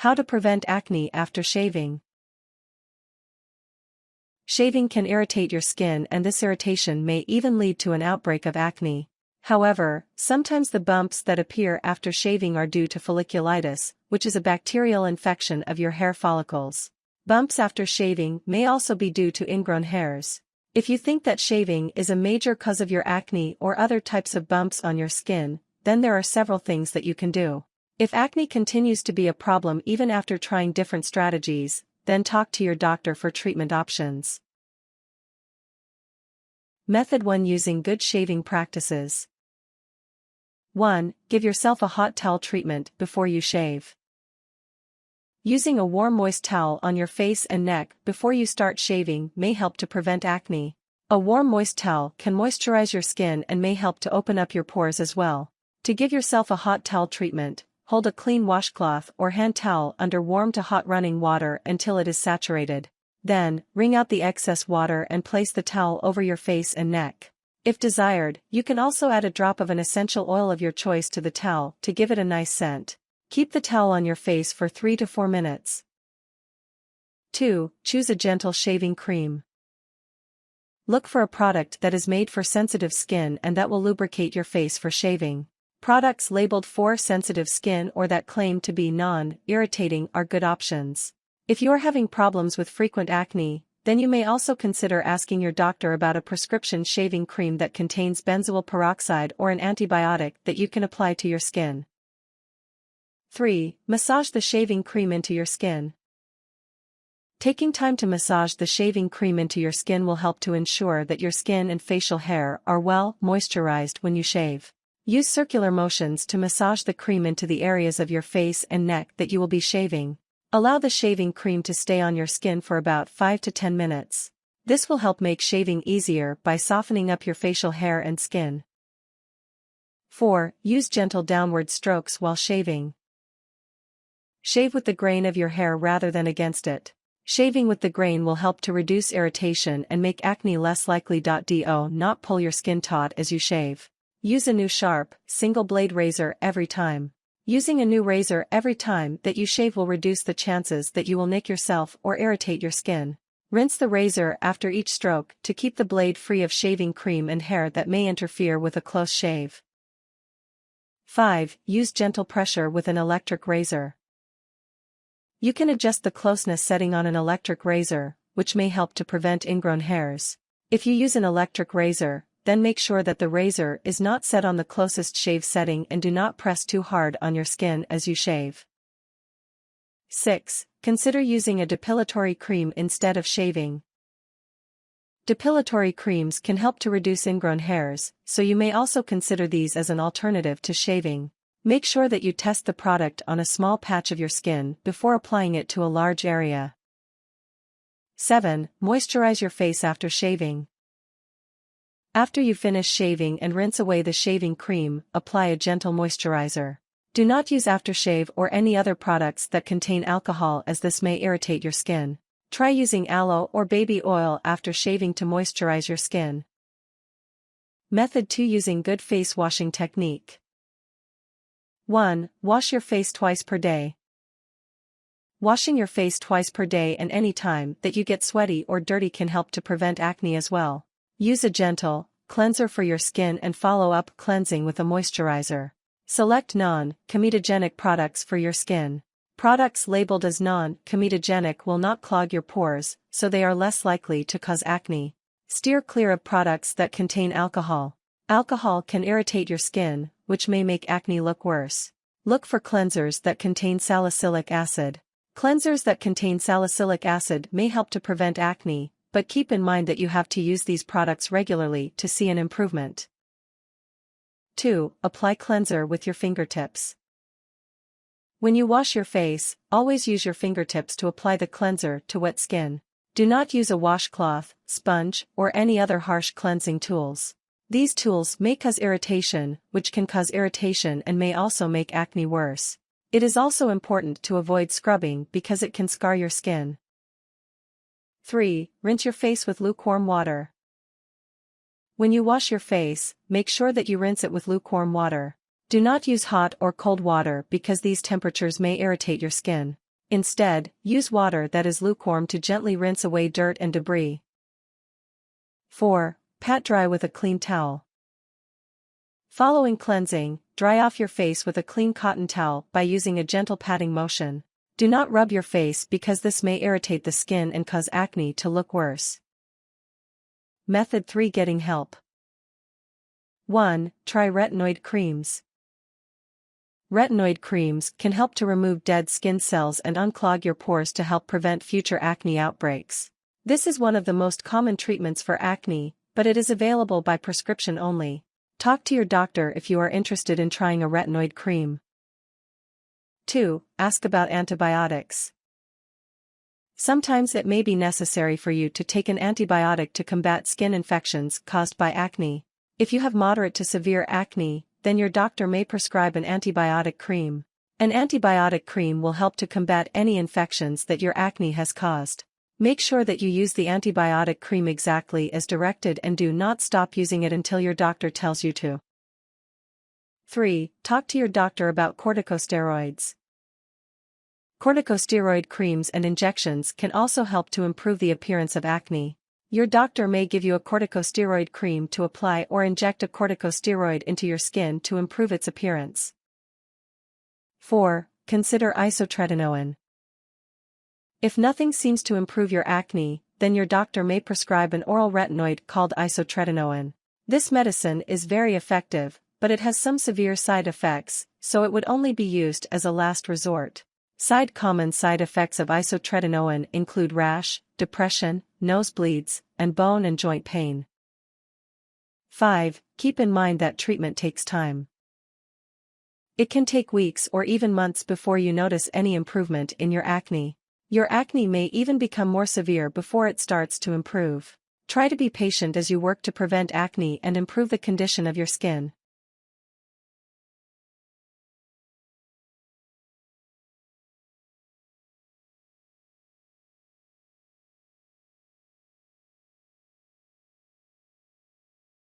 How to prevent acne after shaving. Shaving can irritate your skin, and this irritation may even lead to an outbreak of acne. However, sometimes the bumps that appear after shaving are due to folliculitis, which is a bacterial infection of your hair follicles. Bumps after shaving may also be due to ingrown hairs. If you think that shaving is a major cause of your acne or other types of bumps on your skin, then there are several things that you can do. If acne continues to be a problem even after trying different strategies, then talk to your doctor for treatment options. Method 1. Using good shaving practices. 1. Give yourself a hot towel treatment before you shave. Using a warm moist towel on your face and neck before you start shaving may help to prevent acne. A warm moist towel can moisturize your skin and may help to open up your pores as well. To give yourself a hot towel treatment, hold a clean washcloth or hand towel under warm to hot running water until it is saturated. Then, wring out the excess water and place the towel over your face and neck. If desired, you can also add a drop of an essential oil of your choice to the towel to give it a nice scent. Keep the towel on your face for 3 to 4 minutes. 2. Choose a gentle shaving cream. Look for a product that is made for sensitive skin and that will lubricate your face for shaving. Products labeled for sensitive skin or that claim to be non-irritating are good options. If you are having problems with frequent acne, then you may also consider asking your doctor about a prescription shaving cream that contains benzoyl peroxide or an antibiotic that you can apply to your skin. 3. Massage the shaving cream into your skin. Taking time to massage the shaving cream into your skin will help to ensure that your skin and facial hair are well moisturized when you shave. Use circular motions to massage the cream into the areas of your face and neck that you will be shaving. Allow the shaving cream to stay on your skin for about 5 to 10 minutes. This will help make shaving easier by softening up your facial hair and skin. 4. Use gentle downward strokes while shaving. Shave with the grain of your hair rather than against it. Shaving with the grain will help to reduce irritation and make acne less likely. Do not pull your skin taut as you shave. Use a new sharp, single-blade razor every time. Using a new razor every time that you shave will reduce the chances that you will nick yourself or irritate your skin. Rinse the razor after each stroke to keep the blade free of shaving cream and hair that may interfere with a close shave. 5. Use gentle pressure with an electric razor. You can adjust the closeness setting on an electric razor, which may help to prevent ingrown hairs. If you use an electric razor, then make sure that the razor is not set on the closest shave setting and do not press too hard on your skin as you shave. 6. Consider using a depilatory cream instead of shaving. Depilatory creams can help to reduce ingrown hairs, so you may also consider these as an alternative to shaving. Make sure that you test the product on a small patch of your skin before applying it to a large area. 7. Moisturize your face after shaving. After you finish shaving and rinse away the shaving cream, apply a gentle moisturizer. Do not use aftershave or any other products that contain alcohol, as this may irritate your skin. Try using aloe or baby oil after shaving to moisturize your skin. Method 2. Using good face washing technique. 1. Wash your face twice per day. Washing your face twice per day and any time that you get sweaty or dirty can help to prevent acne as well. Use a gentle cleanser for your skin and follow up cleansing with a moisturizer. Select non-comedogenic products for your skin. Products labeled as non-comedogenic will not clog your pores, so they are less likely to cause acne. Steer clear of products that contain alcohol. Alcohol can irritate your skin, which may make acne look worse. Look for cleansers that contain salicylic acid. Cleansers that contain salicylic acid may help to prevent acne, but keep in mind that you have to use these products regularly to see an improvement. 2. Apply cleanser with your fingertips. When you wash your face, always use your fingertips to apply the cleanser to wet skin. Do not use a washcloth, sponge, or any other harsh cleansing tools. These tools may cause irritation, which can cause irritation and may also make acne worse. It is also important to avoid scrubbing because it can scar your skin. 3. Rinse your face with lukewarm water. When you wash your face, make sure that you rinse it with lukewarm water. Do not use hot or cold water because these temperatures may irritate your skin. Instead, use water that is lukewarm to gently rinse away dirt and debris. 4. Pat dry with a clean towel. Following cleansing, dry off your face with a clean cotton towel by using a gentle patting motion. Do not rub your face because this may irritate the skin and cause acne to look worse. Method 3. Getting help. 1. Try retinoid creams. Retinoid creams can help to remove dead skin cells and unclog your pores to help prevent future acne outbreaks. This is one of the most common treatments for acne, but it is available by prescription only. Talk to your doctor if you are interested in trying a retinoid cream. 2. Ask about antibiotics. Sometimes it may be necessary for you to take an antibiotic to combat skin infections caused by acne. If you have moderate to severe acne, then your doctor may prescribe an antibiotic cream. An antibiotic cream will help to combat any infections that your acne has caused. Make sure that you use the antibiotic cream exactly as directed and do not stop using it until your doctor tells you to. 3. Talk to your doctor about corticosteroids. Corticosteroid creams and injections can also help to improve the appearance of acne. Your doctor may give you a corticosteroid cream to apply or inject a corticosteroid into your skin to improve its appearance. 4. Consider isotretinoin. If nothing seems to improve your acne, then your doctor may prescribe an oral retinoid called isotretinoin. This medicine is very effective, but it has some severe side effects, so it would only be used as a last resort. Common side effects of isotretinoin include rash, depression, nosebleeds, and bone and joint pain. 5. Keep in mind that treatment takes time. It can take weeks or even months before you notice any improvement in your acne. Your acne may even become more severe before it starts to improve. Try to be patient as you work to prevent acne and improve the condition of your skin.